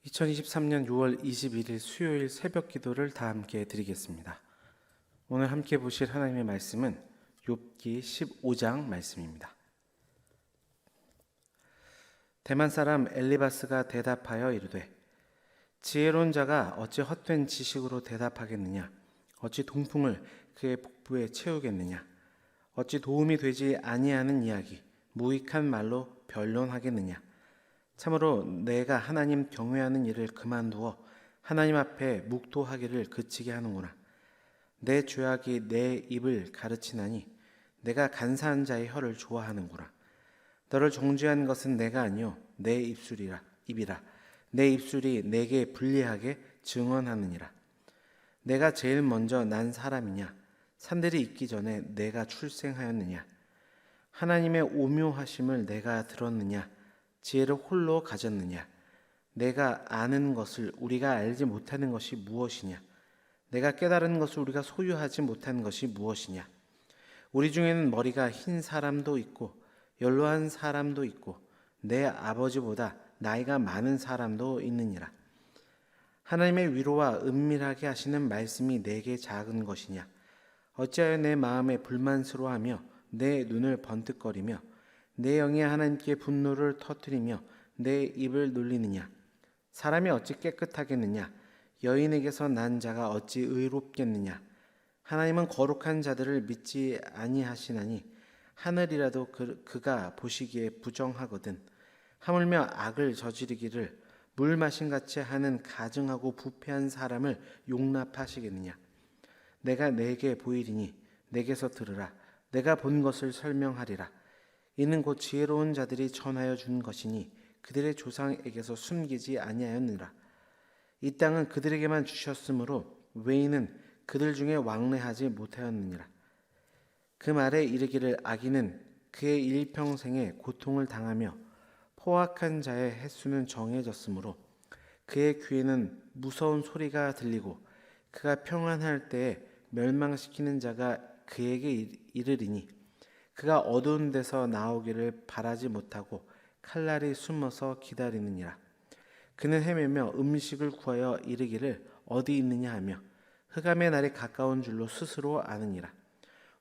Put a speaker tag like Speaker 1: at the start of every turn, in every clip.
Speaker 1: 2023년 6월 21일 수요일 새벽 기도를 다 함께 드리겠습니다. 오늘 함께 보실 하나님의 말씀은 욥기 15장 말씀입니다. 대만 사람 엘리바스가 대답하여 이르되 지혜로운 자가 어찌 헛된 지식으로 대답하겠느냐? 어찌 동풍을 그의 복부에 채우겠느냐? 어찌 도움이 되지 아니하는 이야기, 무익한 말로 변론하겠느냐? 참으로 내가 하나님 경외하는 일을 그만두어 하나님 앞에 묵도하기를 그치게 하는구나. 내 죄악이 내 입을 가르치나니 내가 간사한 자의 혀를 좋아하는구나. 너를 정죄한 것은 내가 아니요 내 입이라. 내 입술이 내게 불리하게 증언하느니라. 내가 제일 먼저 난 사람이냐? 산들이 있기 전에 내가 출생하였느냐? 하나님의 오묘하심을 내가 들었느냐? 지혜를 홀로 가졌느냐? 내가 아는 것을 우리가 알지 못하는 것이 무엇이냐? 내가 깨달은 것을 우리가 소유하지 못한 것이 무엇이냐? 우리 중에는 머리가 흰 사람도 있고 연로한 사람도 있고 내 아버지보다 나이가 많은 사람도 있느니라. 하나님의 위로와 은밀하게 하시는 말씀이 내게 작은 것이냐? 어찌하여 내 마음에 불만스러워하며 내 눈을 번뜩거리며 내 영이 하나님께 분노를 터뜨리며 내 입을 놀리느냐? 사람이 어찌 깨끗하겠느냐? 여인에게서 난 자가 어찌 의롭겠느냐? 하나님은 거룩한 자들을 믿지 아니하시나니 하늘이라도 그가 보시기에 부정하거든. 하물며 악을 저지르기를 물 마심같이 하는 가증하고 부패한 사람을 용납하시겠느냐? 내가 내게 보이리니 내게서 들으라. 내가 본 것을 설명하리라. 이는 곧 지혜로운 자들이 전하여 준 것이니 그들의 조상에게서 숨기지 아니하였느라. 이 땅은 그들에게만 주셨으므로 외인은 그들 중에 왕래하지 못하였느니라. 그 말에 이르기를 악인은 그의 일평생에 고통을 당하며 포악한 자의 횟수는 정해졌으므로 그의 귀에는 무서운 소리가 들리고 그가 평안할 때에 멸망시키는 자가 그에게 이르리니 그가 어두운 데서 나오기를 바라지 못하고 칼날이 숨어서 기다리느니라. 그는 헤매며 음식을 구하여 이르기를 어디 있느냐 하며 흑암의 날이 가까운 줄로 스스로 아느니라.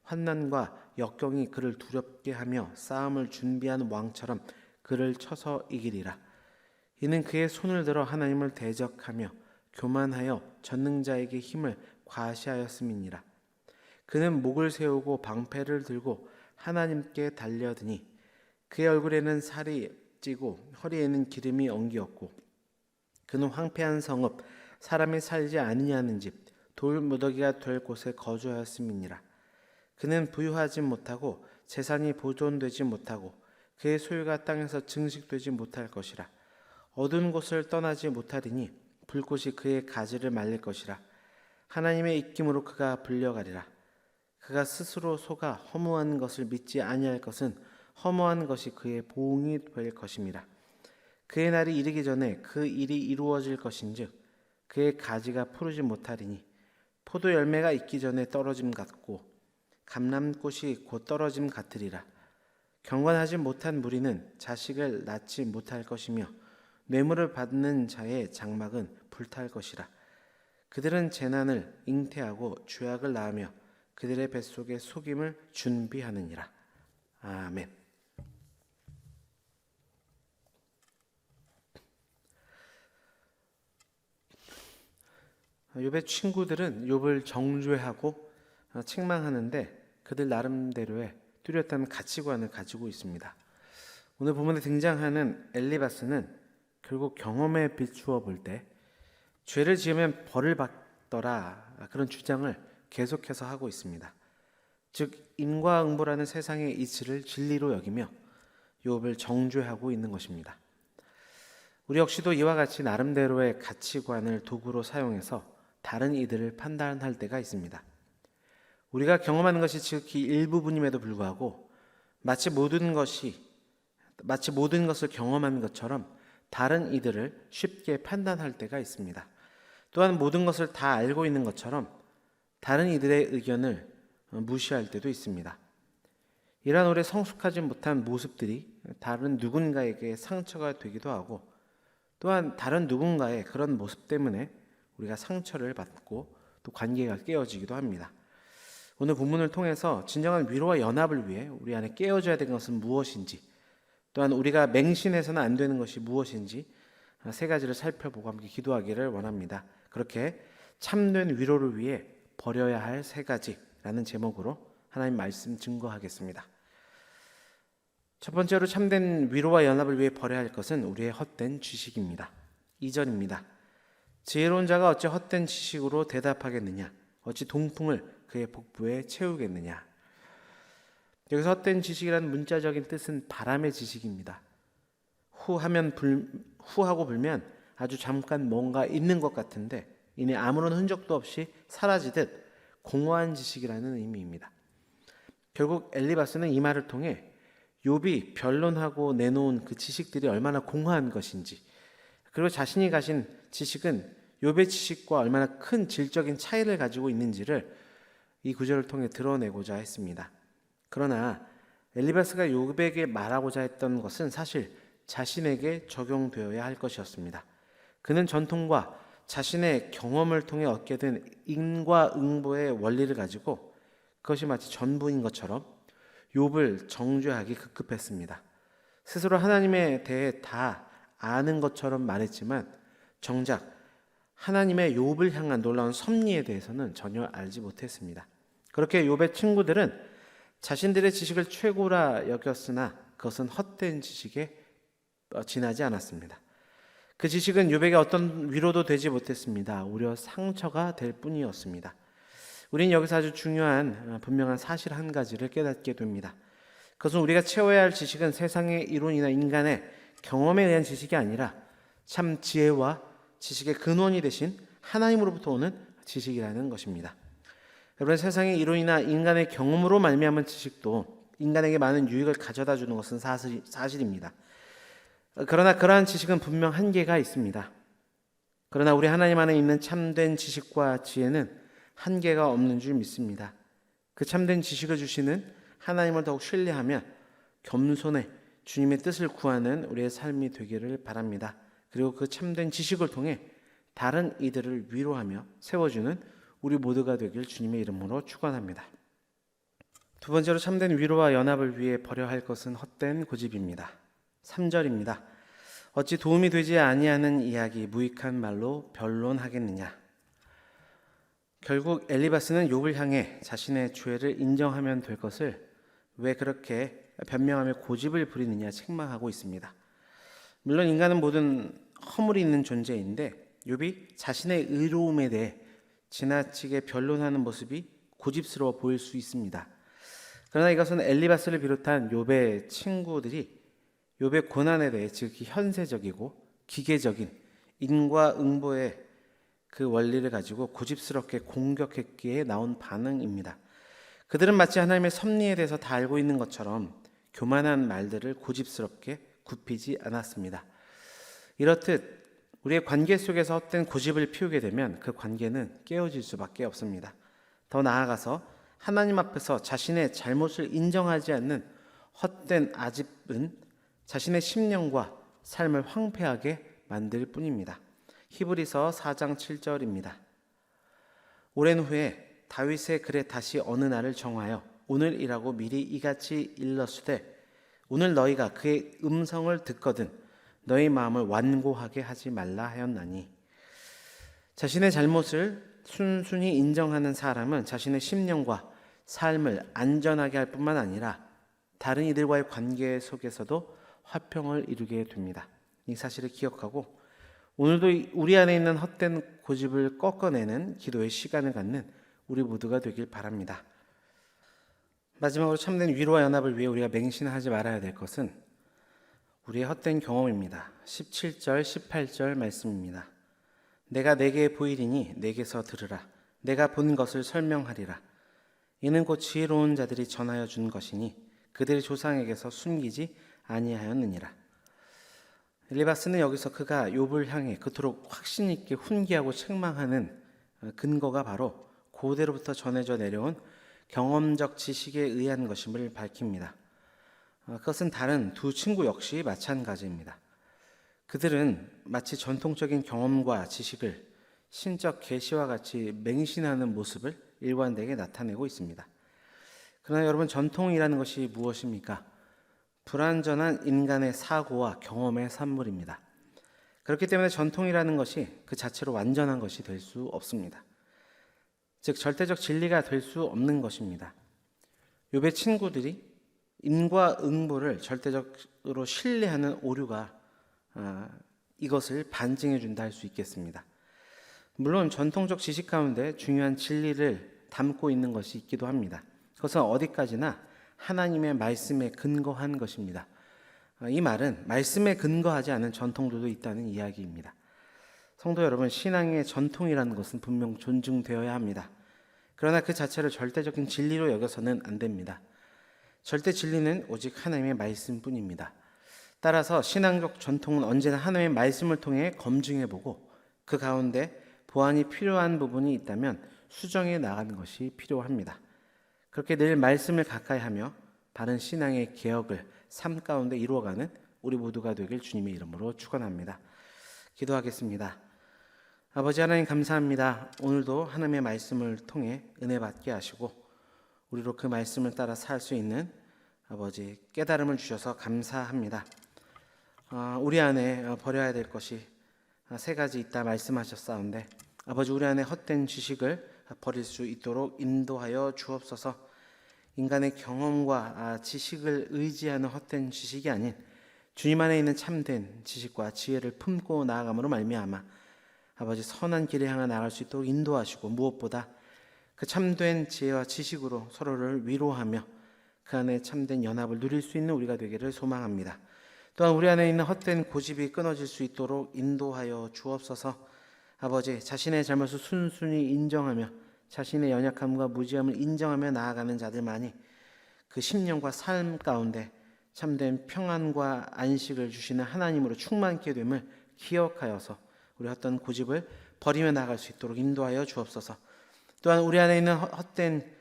Speaker 1: 환난과 역경이 그를 두렵게 하며 싸움을 준비한 왕처럼 그를 쳐서 이기리라. 이는 그의 손을 들어 하나님을 대적하며 교만하여 전능자에게 힘을 과시하였음이니라. 그는 목을 세우고 방패를 들고 하나님께 달려드니 그의 얼굴에는 살이 찌고 허리에는 기름이 엉기었고 그는 황폐한 성읍 사람이 살지 아니하는 집 돌무더기가 될 곳에 거주하였음이니라. 그는 부유하지 못하고 재산이 보존되지 못하고 그의 소유가 땅에서 증식되지 못할 것이라. 어두운 곳을 떠나지 못하리니 불꽃이 그의 가지를 말릴 것이라. 하나님의 입김으로 그가 불려가리라. 그가 스스로 속아 허무한 것을 믿지 아니할 것은 허무한 것이 그의 보응이 될 것임이라. 그의 날이 이르기 전에 그 일이 이루어질 것인즉 그의 가지가 푸르지 못하리니 포도 열매가 익기 전에 떨어짐 같고 감람꽃이 곧 떨어짐 같으리라. 경건하지 못한 무리는 자식을 낳지 못할 것이며 뇌물을 받는 자의 장막은 불탈 것이라. 그들은 재난을 잉태하고 죄악을 낳으며 그들의 뱃속에 속임을 준비하느니라. 아멘. 욥의 친구들은 욥을 정죄하고 책망하는데 그들 나름대로의 뚜렷한 가치관을 가지고 있습니다. 오늘 본문에 등장하는 엘리바스는 결국 경험에 비추어 볼 때 죄를 지으면 벌을 받더라 그런 주장을 계속해서 하고 있습니다. 즉 인과응보라는 세상의 이치를 진리로 여기며 욥을 정죄하고 있는 것입니다. 우리 역시도 이와 같이 나름대로의 가치관을 도구로 사용해서 다른 이들을 판단할 때가 있습니다. 우리가 경험하는 것이 지극히 일부분임에도 불구하고 마치 모든 것을 경험한 것처럼 다른 이들을 쉽게 판단할 때가 있습니다. 또한 모든 것을 다 알고 있는 것처럼 다른 이들의 의견을 무시할 때도 있습니다. 이러한 우리의 성숙하지 못한 모습들이 다른 누군가에게 상처가 되기도 하고 또한 다른 누군가의 그런 모습 때문에 우리가 상처를 받고 또 관계가 깨어지기도 합니다. 오늘 본문을 통해서 진정한 위로와 연합을 위해 우리 안에 깨어져야 되는 것은 무엇인지, 또한 우리가 맹신해서는 안 되는 것이 무엇인지 세 가지를 살펴보고 함께 기도하기를 원합니다. 그렇게 참된 위로를 위해 버려야 할 세 가지라는 제목으로 하나님 말씀 증거하겠습니다. 첫 번째로 참된 위로와 연합을 위해 버려야 할 것은 우리의 헛된 지식입니다. 2절입니다. 지혜로운 자가 어찌 헛된 지식으로 대답하겠느냐? 어찌 동풍을 그의 복부에 채우겠느냐? 여기서 헛된 지식이라는 문자적인 뜻은 바람의 지식입니다. 후하고 불면 아주 잠깐 뭔가 있는 것 같은데 이내 아무런 흔적도 없이 사라지듯 공허한 지식이라는 의미입니다. 결국 엘리바스는 이 말을 통해 욥이 변론하고 내놓은 그 지식들이 얼마나 공허한 것인지, 그리고 자신이 가진 지식은 욥의 지식과 얼마나 큰 질적인 차이를 가지고 있는지를 이 구절을 통해 드러내고자 했습니다. 그러나 엘리바스가 욥에게 말하고자 했던 것은 사실 자신에게 적용되어야 할 것이었습니다. 그는 전통과 자신의 경험을 통해 얻게 된 인과응보의 원리를 가지고 그것이 마치 전부인 것처럼 욥을 정죄하기 급급했습니다. 스스로 하나님에 대해 다 아는 것처럼 말했지만 정작 하나님의 욥을 향한 놀라운 섭리에 대해서는 전혀 알지 못했습니다. 그렇게 욥의 친구들은 자신들의 지식을 최고라 여겼으나 그것은 헛된 지식에 지나지 않았습니다. 그 지식은 욥에게 어떤 위로도 되지 못했습니다. 오히려 상처가 될 뿐이었습니다. 우리는 여기서 아주 중요한 분명한 사실 한 가지를 깨닫게 됩니다. 그것은 우리가 채워야 할 지식은 세상의 이론이나 인간의 경험에 대한 지식이 아니라 참 지혜와 지식의 근원이 되신 하나님으로부터 오는 지식이라는 것입니다. 여러분, 세상의 이론이나 인간의 경험으로 말미암은 지식도 인간에게 많은 유익을 가져다 주는 것은 사실입니다. 그러나 그러한 지식은 분명 한계가 있습니다. 그러나 우리 하나님 안에 있는 참된 지식과 지혜는 한계가 없는 줄 믿습니다. 그 참된 지식을 주시는 하나님을 더욱 신뢰하며 겸손해 주님의 뜻을 구하는 우리의 삶이 되기를 바랍니다. 그리고 그 참된 지식을 통해 다른 이들을 위로하며 세워주는 우리 모두가 되길 주님의 이름으로 축원합니다. 두 번째로 참된 위로와 연합을 위해 버려야 할 것은 헛된 고집입니다. 3절입니다. 어찌 도움이 되지 아니하는 이야기 무익한 말로 변론하겠느냐? 결국 엘리바스는 욥을 향해 자신의 죄를 인정하면 될 것을 왜 그렇게 변명하며 고집을 부리느냐 책망하고 있습니다. 물론 인간은 모든 허물이 있는 존재인데 욥이 자신의 의로움에 대해 지나치게 변론하는 모습이 고집스러워 보일 수 있습니다. 그러나 이것은 엘리바스를 비롯한 욥의 친구들이 욥의 고난에 대해 지극히 현세적이고 기계적인 인과응보의 그 원리를 가지고 고집스럽게 공격했기에 나온 반응입니다. 그들은 마치 하나님의 섭리에 대해서 다 알고 있는 것처럼 교만한 말들을 고집스럽게 굽히지 않았습니다. 이렇듯 우리의 관계 속에서 헛된 고집을 피우게 되면 그 관계는 깨어질 수밖에 없습니다. 더 나아가서 하나님 앞에서 자신의 잘못을 인정하지 않는 헛된 아집은 자신의 심령과 삶을 황폐하게 만들 뿐입니다. 히브리서 4장 7절입니다. 오랜 후에 다윗의 글에 다시 어느 날을 정하여 오늘이라고 미리 이같이 일렀으되 오늘 너희가 그의 음성을 듣거든 너희 마음을 완고하게 하지 말라 하였나니. 자신의 잘못을 순순히 인정하는 사람은 자신의 심령과 삶을 안전하게 할 뿐만 아니라 다른 이들과의 관계 속에서도 화평을 이루게 됩니다. 이 사실을 기억하고 오늘도 우리 안에 있는 헛된 고집을 꺾어내는 기도의 시간을 갖는 우리 모두가 되길 바랍니다. 마지막으로 참된 위로와 연합을 위해 우리가 맹신하지 말아야 될 것은 우리의 헛된 경험입니다. 17절, 18절 말씀입니다. 내가 내게 보이리니 내게서 들으라. 내가 본 것을 설명하리라. 이는 곧 지혜로운 자들이 전하여 준 것이니 그들의 조상에게서 숨기지 아니하였느니라. 엘리바스는 여기서 그가 욥을 향해 그토록 확신 있게 훈계하고 책망하는 근거가 바로 고대로부터 전해져 내려온 경험적 지식에 의한 것임을 밝힙니다. 그것은 다른 두 친구 역시 마찬가지입니다. 그들은 마치 전통적인 경험과 지식을 신적 계시와 같이 맹신하는 모습을 일관되게 나타내고 있습니다. 그러나 여러분, 전통이라는 것이 무엇입니까? 불완전한 인간의 사고와 경험의 산물입니다. 그렇기 때문에 전통이라는 것이 그 자체로 완전한 것이 될 수 없습니다. 즉 절대적 진리가 될 수 없는 것입니다. 욥의 친구들이 인과응보를 절대적으로 신뢰하는 오류가 이것을 반증해 준다 할 수 있겠습니다. 물론 전통적 지식 가운데 중요한 진리를 담고 있는 것이 있기도 합니다. 그것은 어디까지나 하나님의 말씀에 근거한 것입니다. 이 말은 말씀에 근거하지 않은 전통들도 있다는 이야기입니다. 성도 여러분, 신앙의 전통이라는 것은 분명 존중되어야 합니다. 그러나 그 자체를 절대적인 진리로 여겨서는 안 됩니다. 절대 진리는 오직 하나님의 말씀뿐입니다. 따라서 신앙적 전통은 언제나 하나님의 말씀을 통해 검증해보고 그 가운데 보완이 필요한 부분이 있다면 수정해 나가는 것이 필요합니다. 그렇게 늘 말씀을 가까이 하며 바른 신앙의 개혁을 삶 가운데 이루어가는 우리 모두가 되길 주님의 이름으로 축원합니다. 기도하겠습니다. 아버지 하나님, 감사합니다. 오늘도 하나님의 말씀을 통해 은혜 받게 하시고 우리로 그 말씀을 따라 살 수 있는 아버지 깨달음을 주셔서 감사합니다. 우리 안에 버려야 될 것이 세 가지 있다 말씀하셨사온데, 아버지, 우리 안에 헛된 지식을 버릴 수 있도록 인도하여 주옵소서. 인간의 경험과 지식을 의지하는 헛된 지식이 아닌 주님 안에 있는 참된 지식과 지혜를 품고 나아감으로 말미암아 아버지 선한 길을 향해 나아갈 수 있도록 인도하시고, 무엇보다 그 참된 지혜와 지식으로 서로를 위로하며 그 안에 참된 연합을 누릴 수 있는 우리가 되기를 소망합니다. 또한 우리 안에 있는 헛된 고집이 끊어질 수 있도록 인도하여 주옵소서. 아버지, 자신의 잘못을 순순히 인정하며 자신의 연약함과 무지함을 인정하며 나아가는 자들만이 그 심령과 삶 가운데 참된 평안과 안식을 주시는 하나님으로 충만케 됨을 기억하여서 우리 어떤 고집을 버리며 나아갈 수 있도록 인도하여 주옵소서. 또한 우리 안에 있는 헛된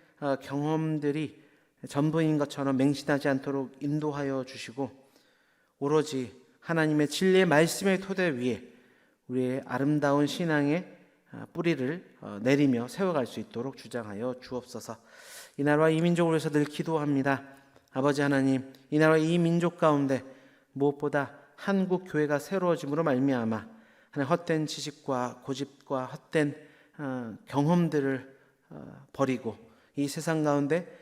Speaker 1: 경험들이 전부인 것처럼 맹신하지 않도록 인도하여 주시고, 오로지 하나님의 진리의 말씀의 토대 위에 우리의 아름다운 신앙의 뿌리를 내리며 세워갈 수 있도록 주장하여 주옵소서. 이 나라와 이 민족을 위해서 늘 기도합니다. 아버지 하나님, 이 나라와 이 민족 가운데 무엇보다 한국 교회가 새로워짐으로 말미암아 하나님 헛된 지식과 고집과 헛된 경험들을 버리고 이 세상 가운데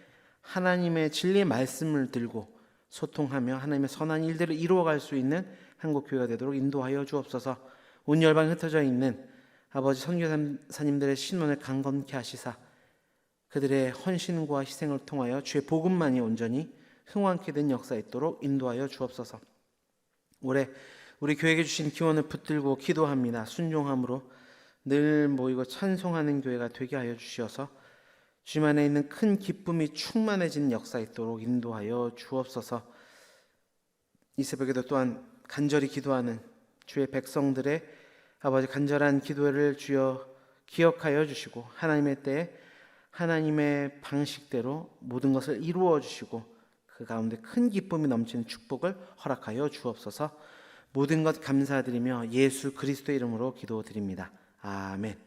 Speaker 1: 하나님의 진리의 말씀을 들고 소통하며 하나님의 선한 일들을 이루어갈 수 있는 한국 교회가 되도록 인도하여 주옵소서. 온 열방에 흩어져 있는 아버지 선교사님들의 신원을 강건케 하시사 그들의 헌신과 희생을 통하여 주의 복음만이 온전히 흥왕케 된 역사에 있도록 인도하여 주옵소서. 올해 우리 교회에게 주신 기원을 붙들고 기도합니다. 순종함으로 늘 모이고 찬송하는 교회가 되게 하여 주시어서 주님 안에 있는 큰 기쁨이 충만해지는 역사에 있도록 인도하여 주옵소서. 이 새벽에도 또한 간절히 기도하는 주의 백성들의 아버지 간절한 기도를 주여 기억하여 주시고, 하나님의 때에 하나님의 방식대로 모든 것을 이루어 주시고 그 가운데 큰 기쁨이 넘치는 축복을 허락하여 주옵소서. 모든 것 감사드리며 예수 그리스도의 이름으로 기도드립니다. 아멘.